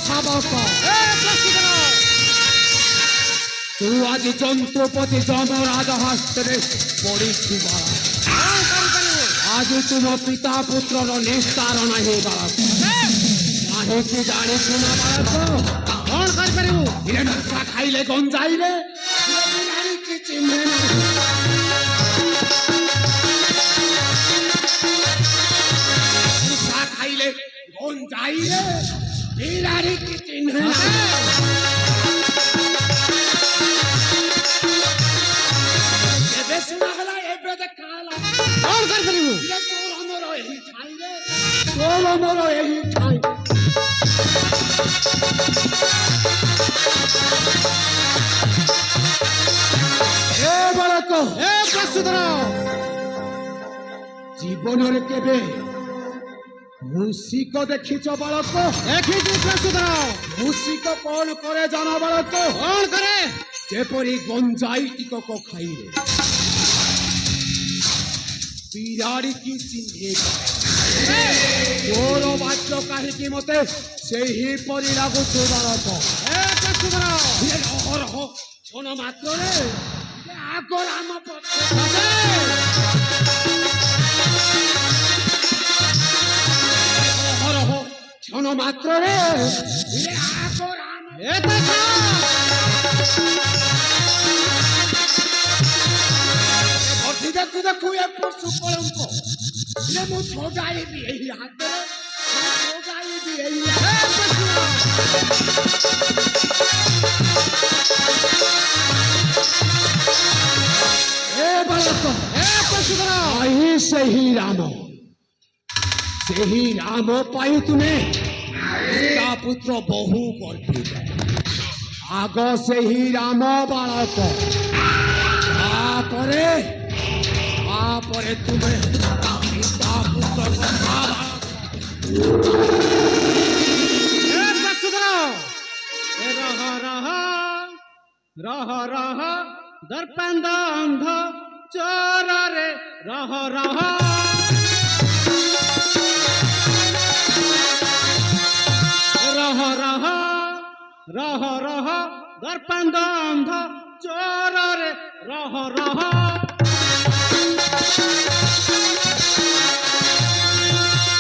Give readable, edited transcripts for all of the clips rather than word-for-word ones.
শাবক তু আজ যন্ত্রপতি যমরাজ হস্তে পড়িছু বালক আজ তুম পিতা পুত্রর নিস্তারণ হে বালক কাহিকি জানিছু না বালক କଣ କରିପାରିବୁ? ନିଶା ଖାଇଲେ ଗଞ୍ଜାଇରେ କିଛି ନିଶା ଖାଇଲେ ଗଞ୍ଜାଇରେ ବିରାଡ଼ି କିଛି ଏବେ ଶୁଣାଗଲା ଏବେ ଦେଖାଗଲା କଣ କରିପାରିବୁ? ତୋର ମୋର ଏହି ଠାଇରେ ତୋର ମୋର ଏହି ଠାଇ ଏ ବାଳକ ଏ ପ୍ରସ୍ତୁତର ଜୀବନରେ କେବେ ମୂଷିକ ଦେଖିଛ ବାଳକ? ଦେଖିଛୁ ପ୍ରସ୍ତୁତର ମୂଷିକ କଣ କରେ ଜାଣ ବାଳକ? କଣ କରେ? ଯେପରି ଗଞ୍ଜାଇ ଟିକକ ଖାଇଲେ ବିରାଡ଼ିକି ଚିହ୍ନେ ତୋର ବାକ୍ୟ କାହିଁକି ମତେ ସେହିପରି ଲାଗୁଛୁ ବାଳକ? ଏ ପ୍ରସ୍ତୁତର ରହ କ୍ଷଣ ମାତ୍ରରେ ଆଗ ରାମ ରହ କ୍ଷଣ ମାତ୍ରରେ ଆଗ ରାମ ଏ ଦେଖ ଦେଖୁ ଦେଖୁ ଏ ପଶୁ କଳଙ୍କ ମୁଁ ଛଡାଇବି ଏହି ହାତରେ ଛଡାଇବି ଏହି ଏ ବାଳକ ଏ ପ୍ରସ୍ତୁତର ଆହି ସେହି ରାମ ପାଇଁ ତୁମେ ପିତା ପୁତ୍ର ବହୁ ଗର୍ବିତ ଆଗ ସେହି ରାମ ବାଳକ ତାପରେ ତୁମେ ପିତା ପୁତ୍ର ଏ ପ୍ରସ୍ତୁତର ଏ ରହ ରହ ରହ ରହ ଦର୍ପାନ୍ଧ ଅନ୍ଧ ଚୋରରେ ରହ ରହ ରହ ରହ ରହ ରହ ଦର୍ପାନ୍ଧ ଅନ୍ଧ ଚୋରରେ ରହ ରହ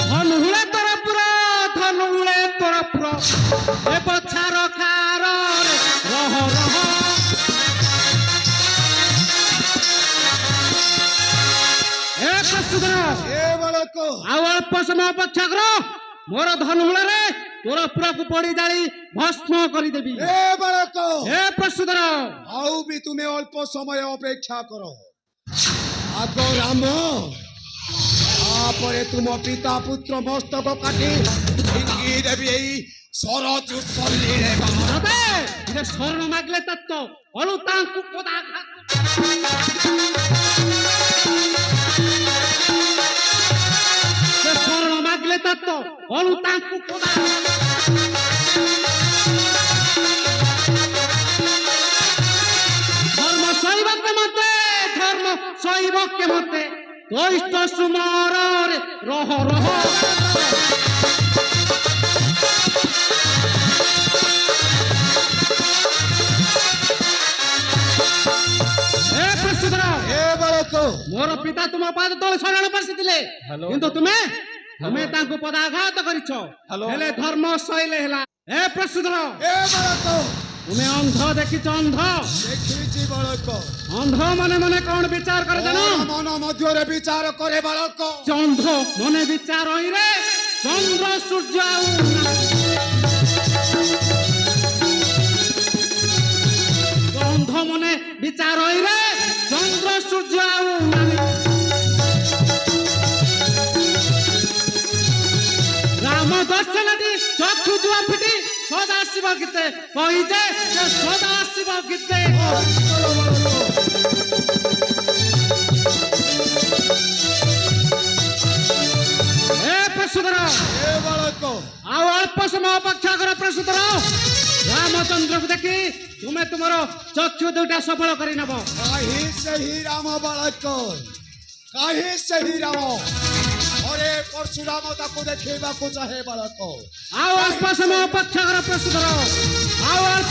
ଧନୁଳେ ତୋର ପୁର ଧନୁଳେ ତୋର ପୁର ଏ ପଛାର ଖାରରେ ରହ ରହ ଏ ପ୍ରସ୍ତୁତର ଏ ବାଳକ ଆଉ ଅଳ୍ପ ସମୟ ଅପେକ୍ଷା କର ମୋର ଧନୁମୂଳରେ ତୋର ପୁରକୁ ପୋଡ଼ି ଜାଳି ଭସ୍ମ କରିଦେବି ଏ ବାଳକ ଏ ପ୍ରସ୍ତୁତର ଆଉ ବି ତୁମେ ଅଳ୍ପ ସମୟ ଅପେକ୍ଷା କର ଆଗ ରାମ ତାପରେ ତୁମ ପିତା ପୁତ୍ର ମସ୍ତକ କାଟି ଫିଙ୍ଗି ଦେବି ଏଇ ସରଜୁ ସଲ୍ଲିରେ ଯେ ଶରଣ ମାଗିଲେ ତତ୍ତ ଅଳୁ ତାଙ୍କୁ ପଦାଘାତ ସେ ଶରଣ ମାଗିଲେ ତତ୍ତ ଅଳୁ ତାଙ୍କୁ ପଦାଘାତ ধর্ম সৈবকে মতে দৈষ্ট সুমরে রহ রহ মোর পিতা তুম পাদ তলে শরণ পশিলে কিন্তু তুমি তুমি তাଙ୍କୁ পদাঘাত করিছ হেলে ধর্ম সইলে হেলা এ প্রস্তুত এ বালক তুমি অন্ধ দেখিছ অন্ধ দেখিছি বালক অন্ধ মনে মনে কোন বিচার করে জানো মন মধ্যরে বিচার করে বালক অন্ধ মনে বিচার হইরে চন্দ্র সূর্য অন্ধ মনে বিচার হইরে চন্দ্র সূর্য রাম দর্শনটি চক্ষু দুয়া ফিটি সদা শিব গীতে কহিছে সদা শিব গীতে প্রসূতর এ বালক আও অল্প সময় অপেক্ষা কর প্রসূতর রামচন্দ্রকে দেখি তুমি তোমার চক্ষু দুইটা সফল করে নেব কাহি সেই রাম বালক কাহি সেই রাম অরে পরশুরাম তাকে দেখিବାକୁ ଚାहे ବାଳକ ଆଉ ଅଳ୍ପ ସମୟ ପକ୍ଷକର ପ୍ରସ୍ତୁତ ଆଉ ଅଳ୍ପ